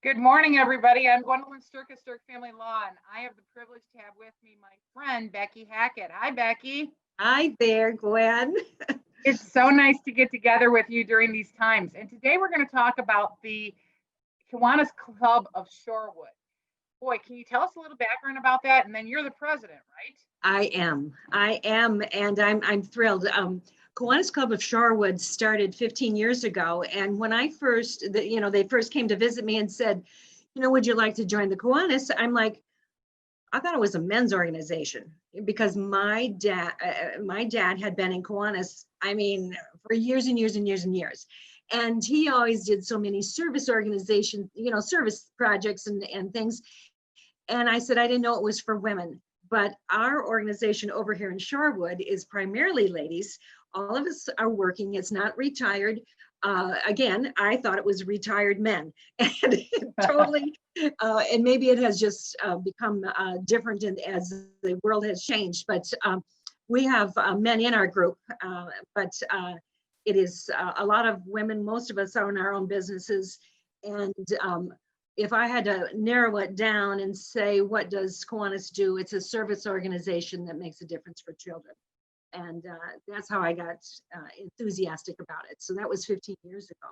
Good morning, everybody. I'm Gwendolyn Sterk of Sterk Family Law, and I have the privilege to have with me my friend, Becki Hackett. Hi, Becki. Hi there, Gwen. It's so nice to get together with you during these times. And today we're going to talk about the Kiwanis Club of Shorewood. Boy, can you tell us a little background about that? And then you're the president, right? I am, and I'm thrilled. Kiwanis Club of Shorewood started 15 years ago, and when I first, they first came to visit me and said, would you like to join the Kiwanis? I'm like, I thought it was a men's organization because my dad had been in Kiwanis, for years and years and years and years. And he always did so many service organizations, service projects and things. And I said, I didn't know it was for women, but our organization over here in Shorewood is primarily ladies. All of us are working. It's not retired. Again, I thought it was retired men, and it totally, and maybe it has just become different as the world has changed. But we have men in our group, but it is a lot of women. Most of us own our own businesses, and if I had to narrow it down and say, what does Kiwanis do? It's a service organization that makes a difference for children. And that's how I got enthusiastic about it. So that was 15 years ago.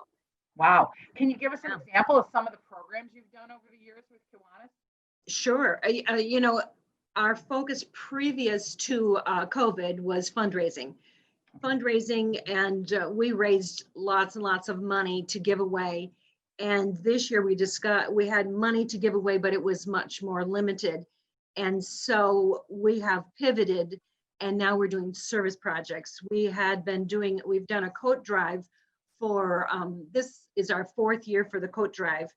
Wow. Can you give us an example of some of the programs you've done over the years with Kiwanis? Sure. Our focus previous to COVID was fundraising. And we raised lots and lots of money to give away. And this year we had money to give away, but it was much more limited. And so we have pivoted. And now we're doing service projects. We've done a coat drive for, this is our 4th year for the coat drive.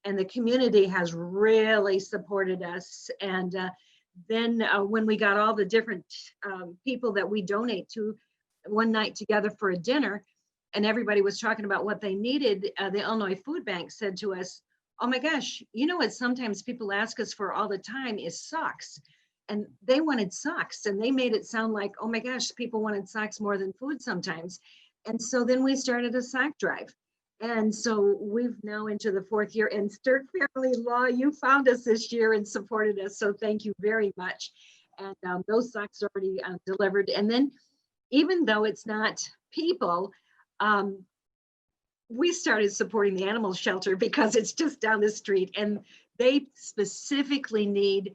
And the community has really supported us. And then when we got all the different people that we donate to one night together for a dinner, and everybody was talking about what they needed, the Illinois Food Bank said to us, oh my gosh, what sometimes people ask us for all the time is socks. And they wanted socks, and they made it sound like, oh my gosh, people wanted socks more than food sometimes. And so then we started a sock drive. And so we've now into the 4th year, and Sterk Family Law, you found us this year and supported us. So thank you very much. And those socks are already delivered. And then even though it's not people, we started supporting the animal shelter because it's just down the street, and they specifically need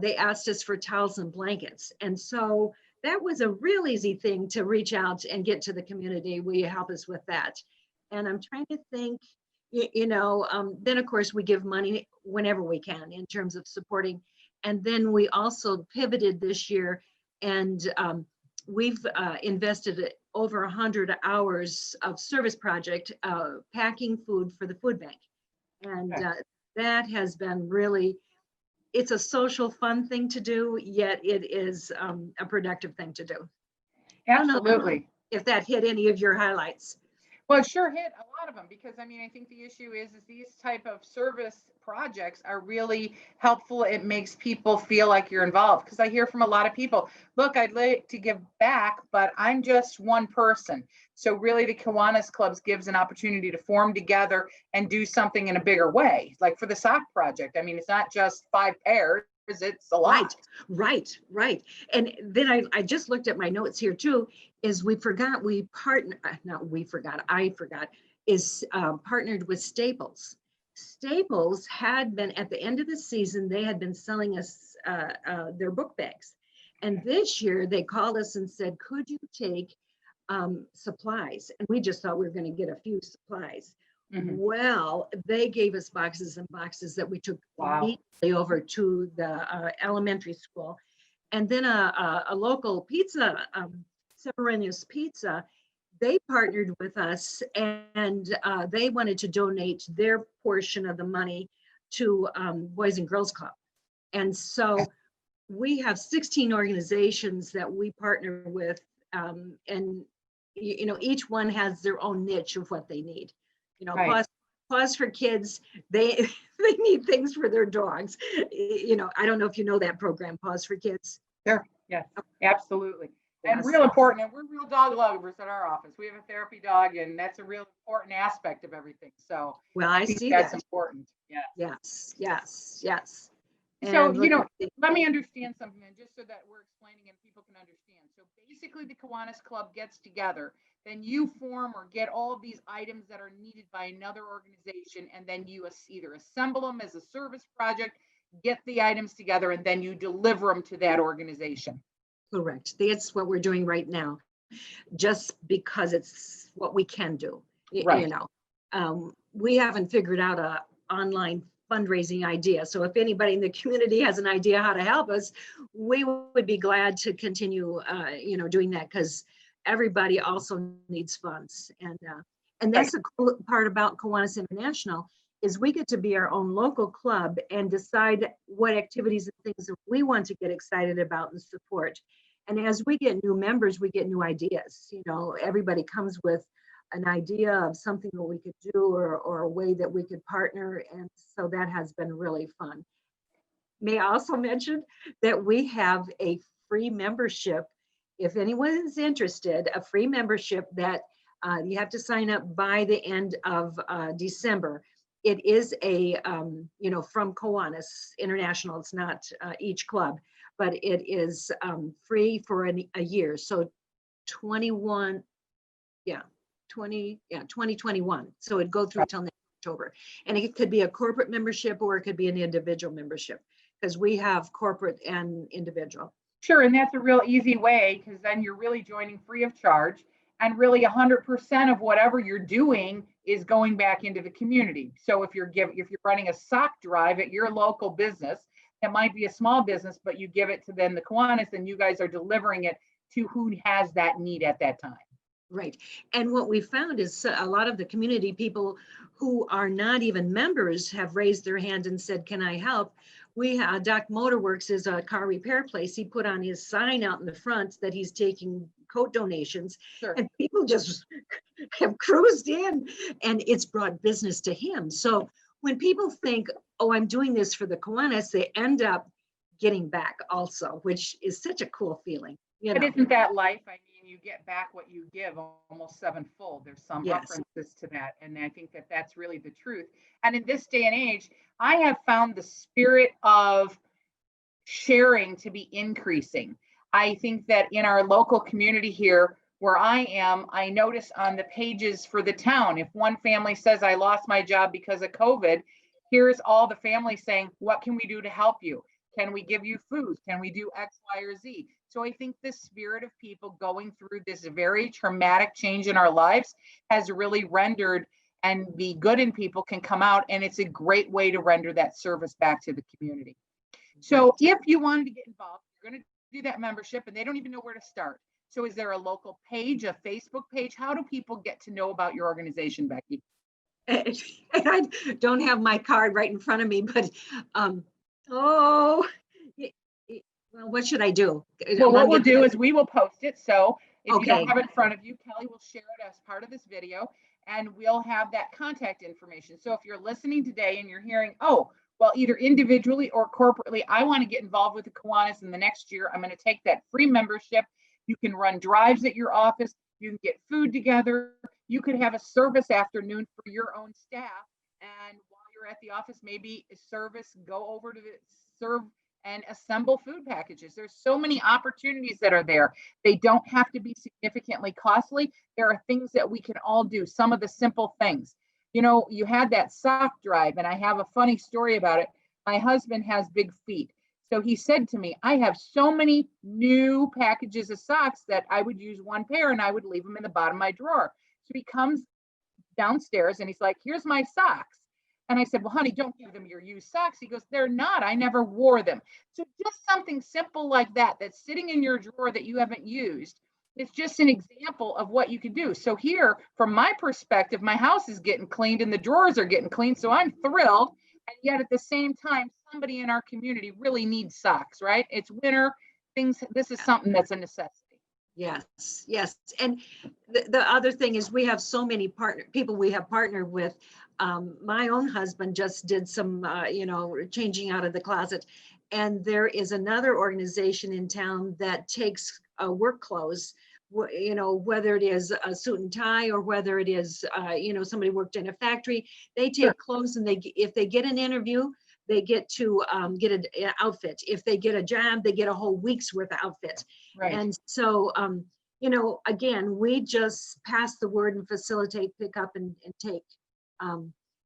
they asked us for towels and blankets. And so that was a real easy thing to reach out and get to the community. Will you help us with that? And I'm trying to think, then of course we give money whenever we can in terms of supporting. And then we also pivoted this year, and we've invested over 100 hours of service project, packing food for the food bank. And that has been really, it's a social fun thing to do, yet it is a productive thing to do. Absolutely. If that hit any of your highlights. Well, it sure hit a lot of them, because I think the issue is these type of service projects are really helpful. It makes people feel like you're involved, because I hear from a lot of people, look, I'd like to give back, but I'm just one person. So really the Kiwanis Clubs gives an opportunity to form together and do something in a bigger way. Like for the sock project, it's not just 5 pairs, it's a lot. Right. And then I just looked at my notes here too, is I forgot, partnered with Staples. Staples had been, at the end of the season, they had been selling us their book bags. And this year they called us and said, could you take supplies? And we just thought we were going to get a few supplies. Mm-hmm. Well, they gave us boxes and boxes that we took immediately over to the elementary school. And then a local pizza, Severinius Pizza, they partnered with us, and they wanted to donate their portion of the money to Boys and Girls Club. And so we have 16 organizations that we partner with, and each one has their own niche of what they need. Right. Paws for Kids, they need things for their dogs. I don't know if you know that program, Paws for Kids. Sure. Yes, absolutely. And Yes. real important, and we're real dog lovers at our office. We have a therapy dog, and that's a real important aspect of everything. So Well, I think see that's that. important. Yeah. Yes, yes, yes. So, And look at the, let me understand something then, just so that we're explaining and people can understand. So basically, the Kiwanis Club gets together, then you form or get all of these items that are needed by another organization, and then you either assemble them as a service project, get the items together, and then you deliver them to that organization. correct. That's what we're doing right now, just because it's what we can do. Right. You know, we haven't figured out a online fundraising idea. So if anybody in the community has an idea how to help us, we would be glad to continue, doing that, because everybody also needs funds. And that's the cool part about Kiwanis International, is we get to be our own local club and decide what activities and things that we want to get excited about and support. And as we get new members, we get new ideas. Everybody comes with an idea of something that we could do, or a way that we could partner. And so that has been really fun. May I also mention that we have a free membership. If anyone is interested, a free membership that you have to sign up by the end of December. It is from Kiwanis International. It's not each club, but it is free for a year. So 2021. So it'd go through till next October. And it could be a corporate membership, or it could be an individual membership, because we have corporate and individual. Sure, and that's a real easy way, because then you're really joining free of charge, and really 100% of whatever you're doing is going back into the community. So if you're running a sock drive at your local business, that might be a small business, but you give it to then the Kiwanis, and you guys are delivering it to who has that need at that time. Right. And what we found is a lot of the community people who are not even members have raised their hand and said, can I help? Doc Motorworks is a car repair place. He put on his sign out in the front that he's taking coat donations. Sure. And people just have cruised in, and it's brought business to him. So when people think, oh, I'm doing this for the Kiwanis, they end up getting back also, which is such a cool feeling. But isn't that life? I mean, you get back what you give almost sevenfold. There's some references to that. And I think that that's really the truth. And in this day and age, I have found the spirit of sharing to be increasing. I think that in our local community here where I am, I notice on the pages for the town, if one family says, I lost my job because of COVID, here's all the families saying, what can we do to help you? Can we give you food? Can we do X, Y, or Z? So I think the spirit of people going through this very traumatic change in our lives has really rendered, and the good in people can come out, and it's a great way to render that service back to the community. So if you wanted to get involved, you're going to do that membership, and they don't even know where to start. So is there a local page, a Facebook page? How do people get to know about your organization, Becki? I don't have my card right in front of me, but well, what should I do? Well, what we'll do is we will post it. So if you Okay. don't have it in front of you, Kelly will share it as part of this video, and we'll have that contact information. So if you're listening today and you're hearing, oh, well, either individually or corporately, I want to get involved with the Kiwanis in the next year, I'm going to take that free membership. You can run drives at your office. You can get food together. You could have a service afternoon for your own staff. And while you're at the office, maybe a service, go over to serve and assemble food packages. There's so many opportunities that are there. They don't have to be significantly costly. There are things that we can all do, some of the simple things. You had that sock drive, and I have a funny story about it. My husband has big feet. So he said to me, I have so many new packages of socks that I would use one pair and I would leave them in the bottom of my drawer. So he comes downstairs and he's like, here's my socks. And I said, well, honey, don't give them your used socks. He goes, they're not. I never wore them. So just something simple like that, that's sitting in your drawer that you haven't used. It's just an example of what you can do. So here, from my perspective, my house is getting cleaned and the drawers are getting cleaned. So I'm thrilled. And yet at the same time, somebody in our community really needs socks, right? It's winter. This is something that's a necessity. Yes, yes. And the other thing is we have so many people we have partnered with. My own husband just did some, changing out of the closet. And there is another organization in town that takes work clothes, whether it is a suit and tie or whether it is, somebody worked in a factory, they take clothes and if they get an interview, they get to get an outfit. If they get a job, they get a whole week's worth of outfit. Right. And so, again, we just pass the word and facilitate, pick up and take.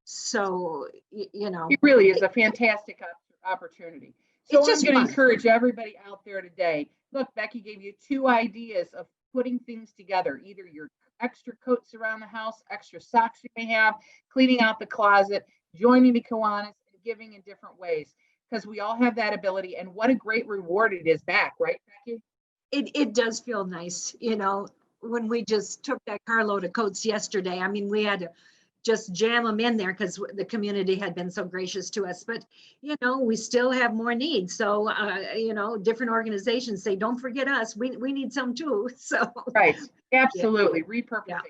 It really is a fantastic opportunity. So It's just I'm going to fun. encourage everybody out there today. Look, Becki gave you 2 ideas of putting things together, either your extra coats around the house, extra socks you may have, cleaning out the closet, joining the Kiwanis, and giving in different ways, because we all have that ability. And what a great reward it is back, right, Becki? It does feel nice, when we just took that carload of coats yesterday. I mean, we had to just jam them in there because the community had been so gracious to us. But, we still have more needs. So, different organizations say, don't forget us. We need some too. So. Right. Absolutely. Repurposing. Yeah.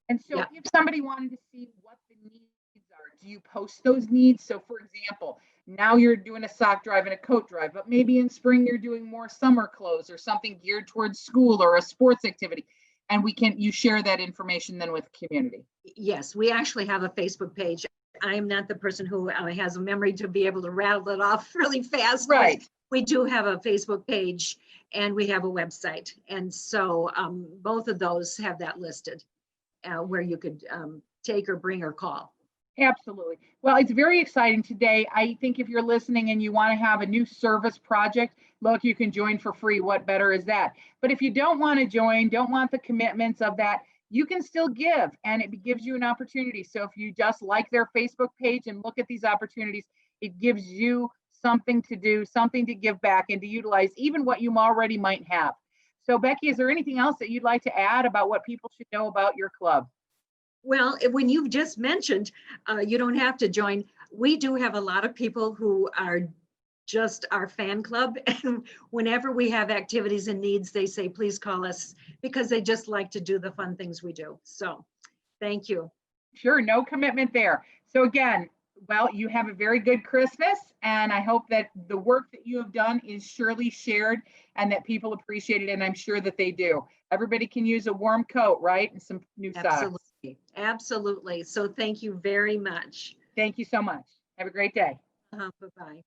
And so if somebody wanted to see what the needs are, do you post those needs? So for example, now you're doing a sock drive and a coat drive, but maybe in spring you're doing more summer clothes or something geared towards school or a sports activity. And you share that information then with the community. Yes, we actually have a Facebook page. I am not the person who has a memory to be able to rattle it off really fast. Right. We do have a Facebook page and we have a website. And so both of those have that listed where you could take or bring or call. Absolutely. Well, it's very exciting today. I think if you're listening and you want to have a new service project, look, you can join for free. What better is that? But if you don't want to join, don't want the commitments of that, you can still give, and it gives you an opportunity. So if you just like their Facebook page and look at these opportunities, it gives you something to do, something to give back and to utilize even what you already might have. So Becki, is there anything else that you'd like to add about what people should know about your club? Well, when you've just mentioned, you don't have to join. We do have a lot of people who are just our fan club. And whenever we have activities and needs, they say, please call us, because they just like to do the fun things we do. So thank you. Sure, no commitment there. So again, well, you have a very good Christmas, and I hope that the work that you have done is surely shared and that people appreciate it, and I'm sure that they do. Everybody can use a warm coat, right? And some new socks. Absolutely. Absolutely. So thank you very much. Thank you so much. Have a great day. Bye-bye.